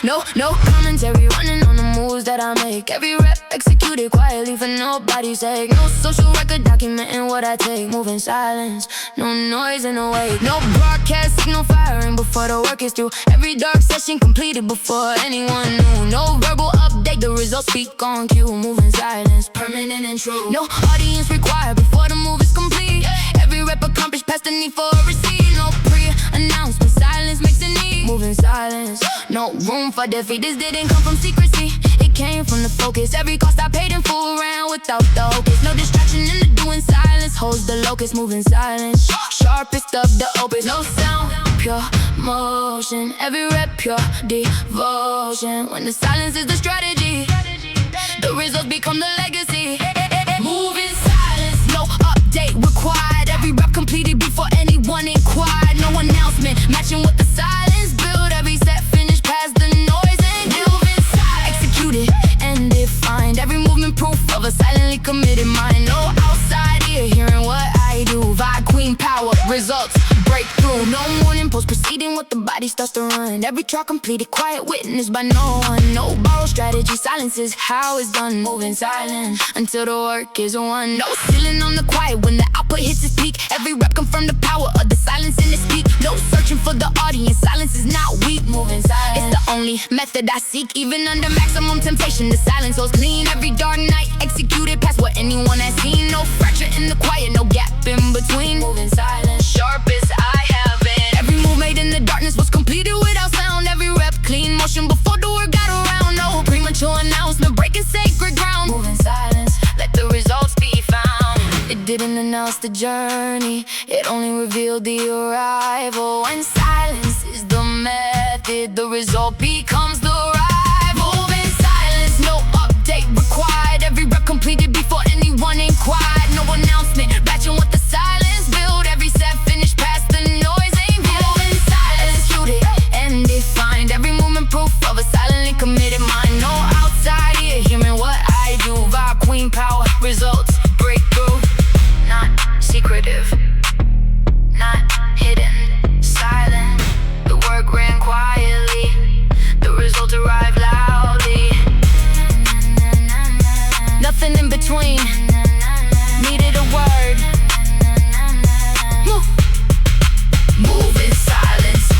commentary running on the moves that I make. Every rep executed quietly for nobody's sake. No social record documenting what I take. Moving silence, no noise in the wake. No broadcast signal firing before the work is through. Every dark session completed before anyone knew. No verbal update, the results speak on cue. Moving silence, permanent and true. No audience required before the move is complete. Every rep accomplished past the need for a receipt. No pre-announcement, silence makes a need. Moving silence, no room for defeat. This didn't come from secrecy, it came from the focus. Every cost I paid in full ran without the hocus. No distraction in the doing, silence holds the locust. Moving silence, sharpest of the opus. No sound, pure motion. Every rep pure devotion. When the silence is the strategy, the results become the legacy. Moving silence, no update required. Every rep completed before anyone inquired. No announcement matching what the silence built. Every set finished past the noise and moving silence. Executed and defined. Every movement proof of a silently committed mind. No outside ear hearing what I do. Vibe queen power, results breakthrough. No warning, post proceeding with the body starts to run. Every track completed, quiet witnessed by no one. No borrowed strategy, silence is how it's done. Moving silent until the work is won. No ceiling on the quiet when the output hits its peak. Every rep confirmed the power of the silence in its peak. No searching for the audience, silence is not weak. Moving silent, it's the only method I seek. Even under maximum temptation, the silence holds clean. Every dark night executed past what anyone has seen. No fracture in the quiet, no gap in between. Moving silent, sharpest I have been. Every move made in the darkness was completed without sound. Every rep clean motion before the word got around. No premature announcement breaking sacred ground. Moving silence, let the results be found. It didn't announce the journey, it only revealed the arrival. When silence is the method, the result becomes the rival. Moving silence, no update required. Every rep completed before anyone inquired. No announcement matching what the silence built. Every set finished past the noise ain't built. Moving silence, executed and defined. Every movement proof of a silently committed mind. No outside ear hearing what I do. Vibe queen power, results breakthrough. Not secretive, not hidden, silent. The work ran quietly, the result arrived loudly. Nothing in between, needed a word. Move in silence.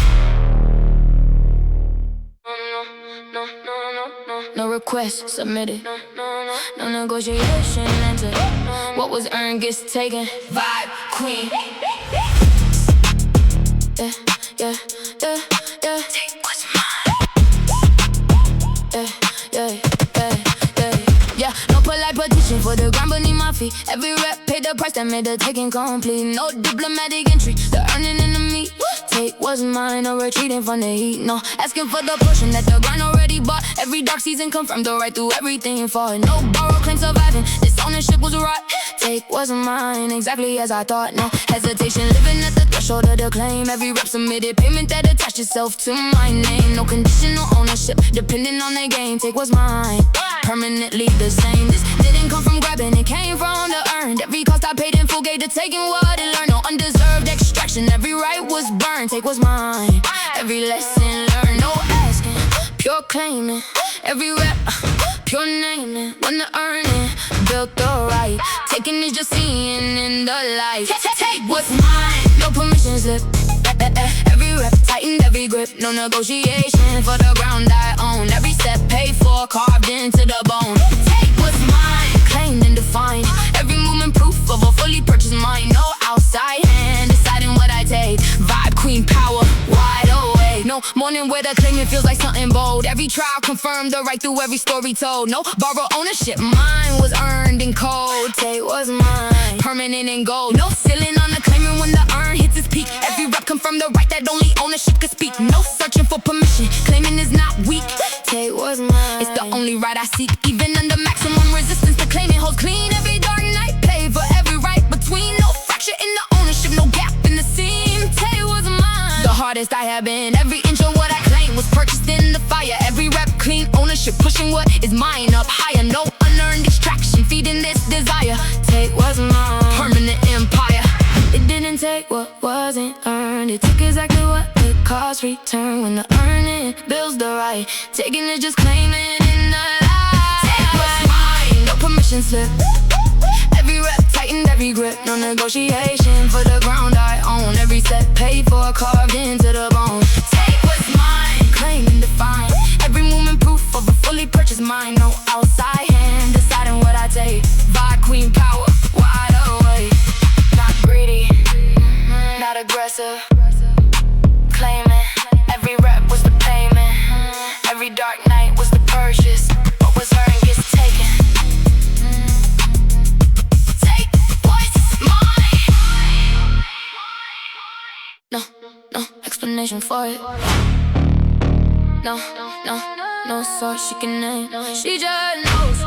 No request submitted, no negotiation entered. What was earned gets taken. Vibe queen. Yeah. Take what's mine. Yeah. No polite petition for the ground beneath my feet. Every rep paid the price that made the taking complete. No diplomatic entry, the earning in the meat. Take what's mine, no retreating from the heat. No asking for the portion that the grind already bought. Every dark season confirmed the right through everything fought. No borrowed claim surviving, this ownership was right. Take wasn't mine, exactly as I thought. No hesitation, living at the threshold of the claim. Every rep submitted, payment that attached itself to my name. No conditional ownership, depending on the game. Take was mine, permanently the same. This didn't come from grabbing, it came from the earned. Every cost I paid in full gave to taking what it learned. No undeserved extraction, every right was burned. Take was mine, every lesson learned. No asking, pure claiming. Every rep, pure naming. When the earning, built the right. Taking is just seeing in the light. Take what's mine, no permission slip. Every rep tightened, every grip. No negotiation for the ground I own. Every step paid for, carved into the bone. Take what's mine, claimed and defined. Every movement proof of a fully purchased mind. No outside hand deciding what I take. Vibe queen power, wide awake. No morning where the claiming feels like something bold. Every trial confirmed the right through every story told. No borrow ownership, mine was earned in cold. Take was mine, permanent in gold. No ceiling on the claiming when the earn hits its peak. Every rep confirmed the right that only ownership could speak. No searching for permission, claiming is not weak. Take was mine, it's the only right I seek. Even under maximum resistance, the claiming holds clean. Every dark night paid for every right between. No fracture in the ownership, no gap in the seam. Take was mine, the hardest I have been. Every inch of what I claim was purchased in the fire. Every rep clean ownership, pushing what is mine up higher. No unearned extraction, feeding this desire. Take was mine, permanent empire. It didn't take what wasn't earned. It took exactly what it cost. Return when the earning builds the right. Taking is just claiming in the light. Take what's mine, no permission slip. Every rep tightened, every grip. No negotiation for the ground I own. Every step paid for, carved into the bone. Take what's mine, claim and define. Every movement proof of a fully purchased mind. No outside hand deciding what I take. Vibe queen power, wide awake. Not greedy, not aggressive. Claiming, every rep was the payment. Every dark night was the purchase. What was earned gets taken. Take what's mine. No explanation for it. No source she can name. She just knows,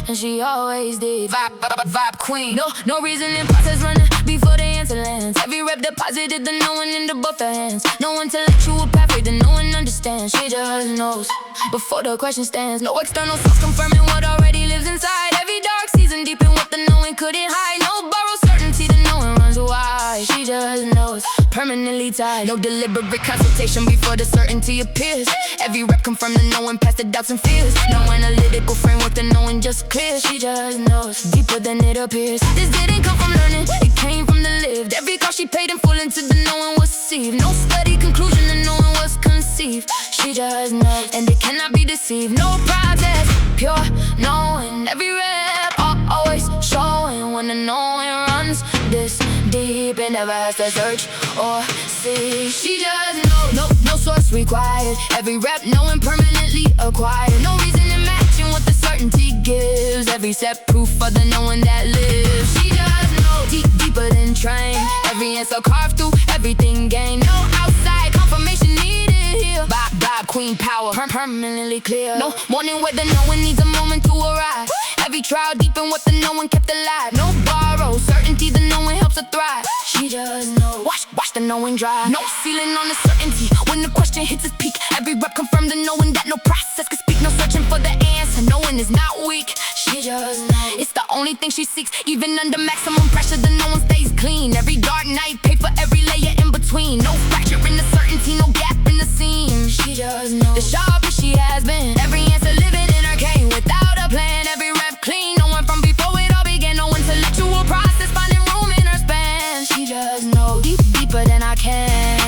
and she always did. Vibe queen. No reasoning process running before the answer lands. Every rep deposited the knowing into both her hands. No intellectual pathway that no one understands. She just knows before the question stands. No external source confirming what already lives inside. Every dark season deep in what the knowing couldn't hide. No borrowed certainty, the knowing runs wide. She just knows, permanently tied. No deliberate consultation before the certainty appears. Every rep confirmed the knowing past the doubts and fears. No analytical framework, the knowing just clears. She just knows, deeper than it appears. This didn't come from learning, it came from the lived. Every cost she paid in full into the knowing was received. No steady conclusion, the knowing was conceived. She just knows, and it cannot be deceived. No process, pure knowing. Every rep always showing when the knowing runs this deep. It never has to search or see. She just knows, no source required. Every rep knowing permanently acquired. No reason in matching what the certainty gives. Every step proof of the knowing that lives. She just knows, deeper than trained. Every answer carved through everything gained. No outside confirmation needed here. Vibe queen power, permanently clear. No morning where the knowing needs a moment to arrive. Every trial deep in what the knowing kept alive. No borrow certainty, the knowing helps her thrive. She just knows, watch the knowing dry. No ceiling on the certainty when the question hits its peak. Every rep confirmed the knowing that no process could speak. No searching for the answer, knowing is not weak. She just knows, it's the only thing she seeks. Even under maximum pressure, the knowing stays clean. Every dark night paid for every layer in between. No fracture in the certainty, no gap in the seam. She just knows, the sharpest she has been. Every answer living in her game without a plan. Every rep clean, knowing from before it all began. No intellectual process finding room in her span. She just knows, deeper than I can.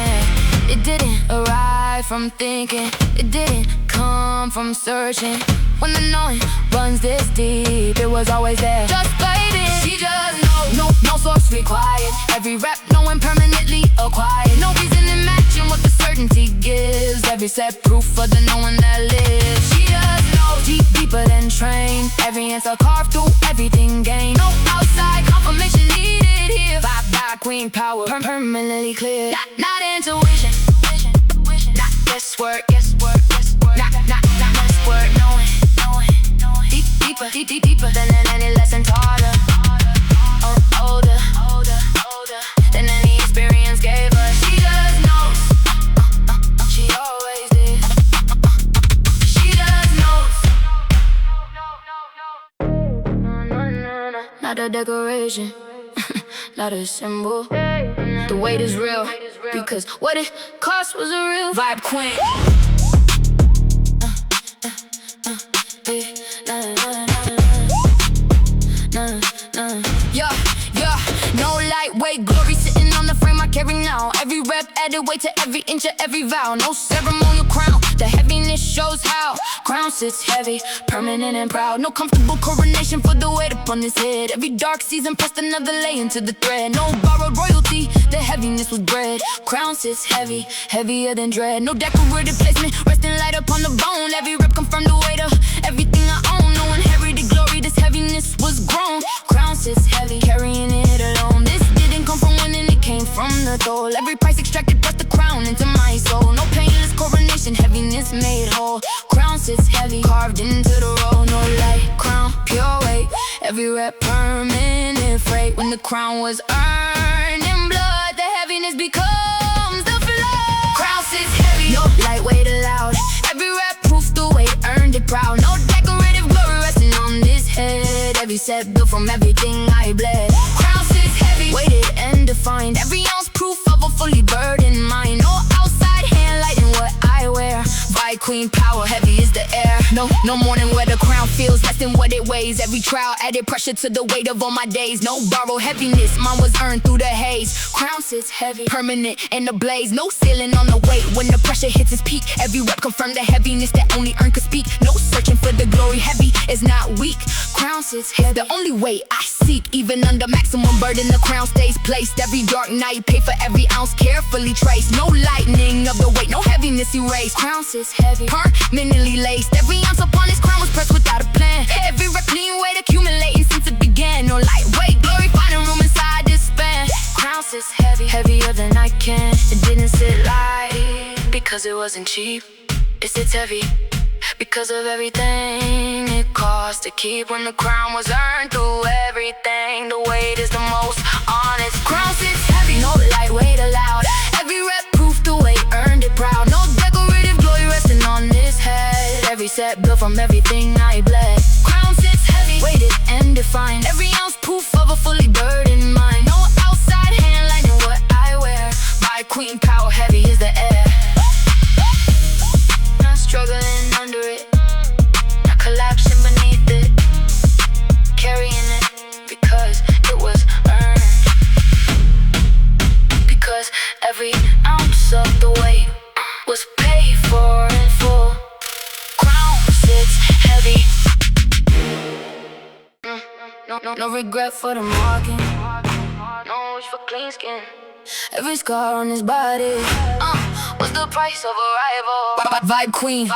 It didn't arrive from thinking, it didn't come from searching. When the knowing runs this deep, it was always there, just waiting. She just knows, no source required. Every rep knowing permanently acquired. No reason in matching what the certainty gives. Every step proof of the knowing that lives. She just knows, deeper than trained. Every answer carved through everything gained. No outside confirmation needed here. Vibe queen power, permanently clear. Not intuition, not guesswork, not guesswork, knowing. deeper than any lesson taught her. Older than any experience gave her. She does know, she always did. She does know. Not a decoration, not a symbol. The weight is real, because what it cost was a real vibe queen. Yeah, no lightweight glory sitting on the frame I carry now. Every rep added weight to every inch of every vow. No ceremonial crown, the heaviness shows how. Crown sits heavy, permanent and proud. No comfortable coronation for the weight upon his head. Every dark season pressed another lay into the thread. No borrowed royalty, the heaviness was bred. Crown sits heavy, heavier than dread. No decorated placement, resting light upon the bone. Every rep confirmed the weight of everything I own. No inherited glory, this heaviness was grown. Crown sits heavy, carrying it alone. This didn't come from winning, it came from the toll. Every price extracted pressed the crown into my soul. No painless coronation, heaviness made whole. Crown sits heavy, carved into the roll. No light, crown, pure weight. Every rep permanent freight. When the crown was earned in blood, the heaviness becomes the flow. Crown sits heavy, no lightweight allowed. Every rep proof the weight, earned it proud. No decorative glory resting on this head. Every set built from everything I bled. Crown sits heavy, weighted and defined. Every ounce proof of a fully burdened mind. No outside hand light in what I wear. By queen power, heavy is the air. No morning where the crown feels less than what it weighs. Every trial added pressure to the weight of all my days. No borrowed heaviness, mine was earned through the haze. Crown sits heavy, permanent in the blaze. No ceiling on the weight when the pressure hits its peak. Every rep confirmed the heaviness that only earn could speak. No searching for the glory, heavy is not weak. Crown sits heavy, the only weight I seek. Even under maximum burden, the crown stays placed. Every dark night, pay for every ounce, carefully traced. No lightening of the weight, no heaviness erased. Crown sits heavy, permanently laced. Every ounce upon his crown was pressed without a plan. Every rep clean weight accumulating since it began. No lightweight glory finding room inside this span. Crown sits heavy, heavier than I can. It didn't sit light because it wasn't cheap. It sits heavy because of everything it cost to keep. When the crown was earned through everything, the weight is the most honest. Crown sits heavy, no lightweight allowed. Every rep proof the weight, earned it proud. No decorative glory resting on this head. Every set built from everything I bled. Crown sits heavy, weighted and defined. Every ounce proof of a fully burdened mind. No outside hand light in what I wear. My queen power, heavy is the air. Not struggling under it, not collapsing beneath it. Carrying it because it was earned. Because every ounce of the weight was paid for in full. Crown sits heavy. No regret for the marking. No wish for clean skin. Every scar on his body was the price of arrival. Vibe queen.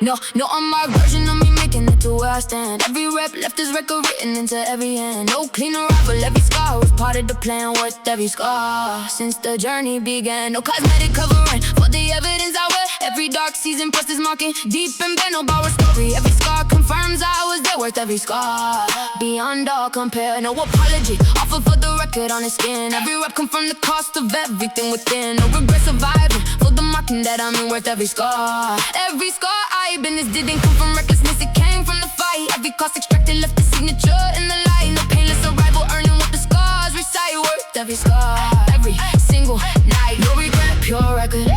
No unmarked version of me making it to where I stand. Every rep left his record written into every hand. No clean arrival, every scar was part of the plan. Worth every scar since the journey began. No cosmetic covering for the evidence I wear. Every dark season pressed his marking deep and bent, no borrowed story. Every scar confirms I was there. Worth every scar, beyond all compare. No apology offered for the record on his skin. Every rep confirmed the cost of everything within. No regret surviving for the marking that I'm in. Worth every scar. Every scar I been, this didn't come from recklessness, it came from the fight. Every cost extracted left the signature in the light. No painless arrival, earning what the scars recite. Worth every scar, every single night. No regret, pure record.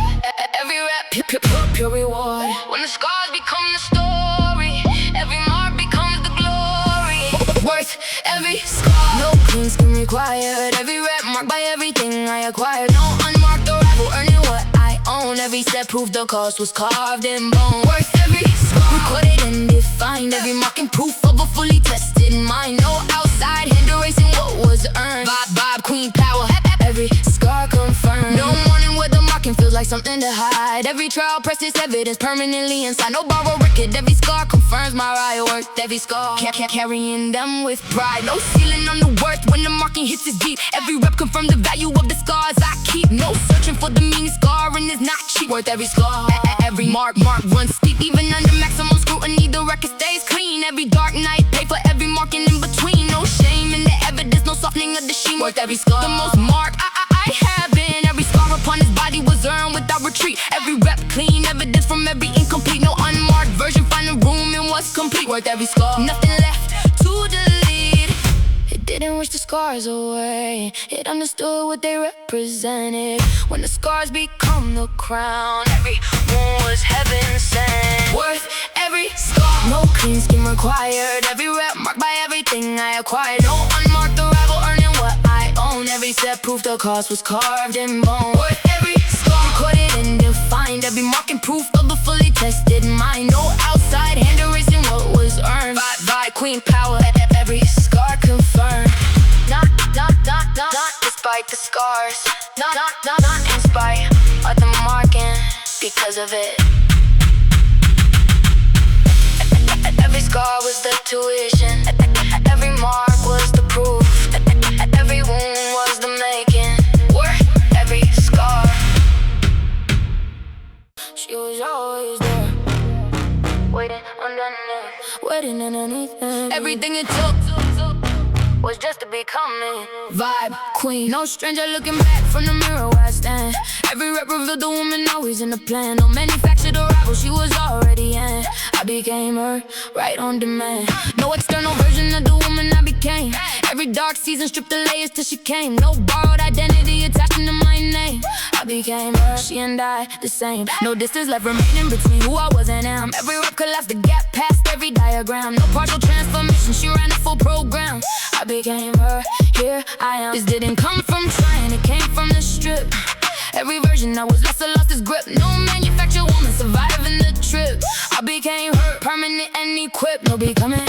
Every rep, pure reward. When the scars become the story, every mark becomes the glory. Worth every scar. No clean skin required. Every rep marked by everything I acquired. No unmarked arrival, earning what I own. Every step proved the cost was carved in bone. Worth every scar, recorded and defined. Every marking proof of a fully tested mind. No outside hand erasing what was earned. Vibe queen power, every scar confirmed. No morning where the marking feels like something to hide. Every trial pressed its evidence permanently inside. No borrowed record, every scar confirms my right. Worth every scar, carrying them with pride. No ceiling on the worth when the marking hits is deep. Every rep confirmed the value of the scars I keep. No searching for the meaning, scarring is not cheap. Worth every scar, every mark runs steep. Even under maximum scrutiny, the record stays clean. Every dark night, pay for worth every scar. The most mark I have been. Every scar upon his body was earned without retreat. Every rep clean, evidence from every incomplete. No unmarked version, finding room in what's complete. Worth every scar, nothing left to delete. It didn't wish the scars away. It understood what they represented. When the scars become the crown, every wound was heaven sent. Worth every scar, no clean skin required. Every rep marked by everything I acquired. No unmarked arrival, earning what I own. Every step proof the cost was carved in bone. Worth every scar, recorded and defined. Every mark and proof of the fully tested mind. No outside hand erasing what was earned. By queen power, every scar confirmed. Not despite the scars. Not in spite of the marking. Because of it, every scar was the tuition. Every mark was the proof. Every wound was the making. Worth every scar. She was always there, waiting underneath it. Everything it took was just to become me. Vibe queen, no stranger looking back from the mirror where I stand. Every rep revealed the woman always in the plan. No manufactured or rival, she was already in. I became her, right on demand. No external version of the woman I became. Every dark season stripped the layers till she came. No borrowed identity attached to my name. I became her, she and I the same. No distance left remaining between who I was and am. Every rep collapsed the gap past every diagram. No partial transformation, she ran a full program. I became her, here I am. This didn't come from trying, it came from the strip. Every version I was lost his grip. No manufactured woman surviving the trip. I became her, permanent and equipped. No becoming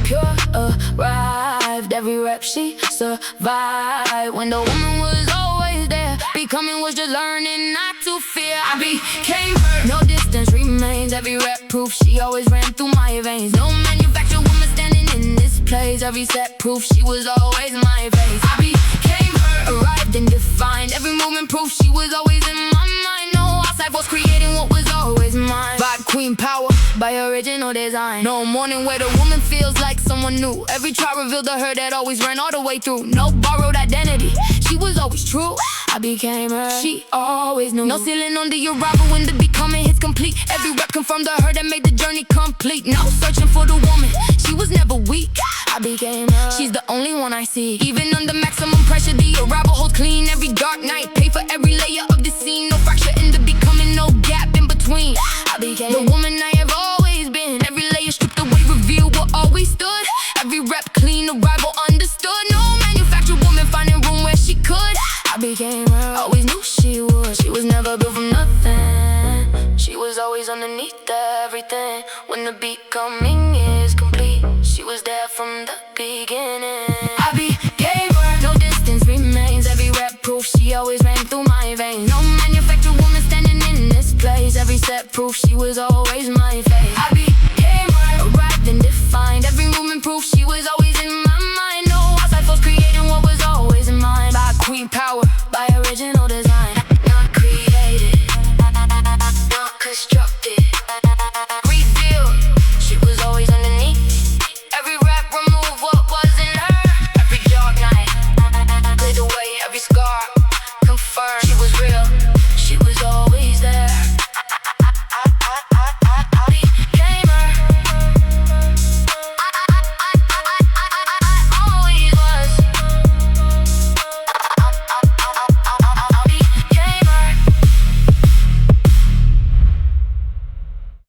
pure arrived. Every rep she survived. When the woman was always there, becoming was just learning not to fear. I became her, no distance remains. Every rep proof she always ran through my veins. No manufactured woman standing in this place. Every set proof she was always my face. I became her, arrived and defined. Every movement proof she was always in my mind. No outside force creating what was always mine. Vibe queen power by original design. No morning where the woman feels like someone new. Every try revealed to her that always ran all the way through. No borrowed identity, she was always true. I became her, she always knew. No ceiling on the arrival when the becoming hits complete. Every rep confirmed to her that made the journey complete. No searching for the woman, she was never weak. I became her, she's the only one I see. Even under maximum pressure, the arrival holds clean. Every dark night, pay for every layer of the scene. No fracture in the becoming, no gap in between. I became the woman I have always been. Every layer stripped away, revealed what always stood. Every rep clean, arrival understood. No manufactured woman finding room where she could. I became her, always knew she would. She was never built from nothing. She was always underneath everything. When the becoming is complete, she was there from the beginning. I became her, no distance remains. Every rep proof she always ran through my veins. No manufactured woman standing in this place. Every step proof she was always my face. I became her, arrived and defined. Every movement proof she was always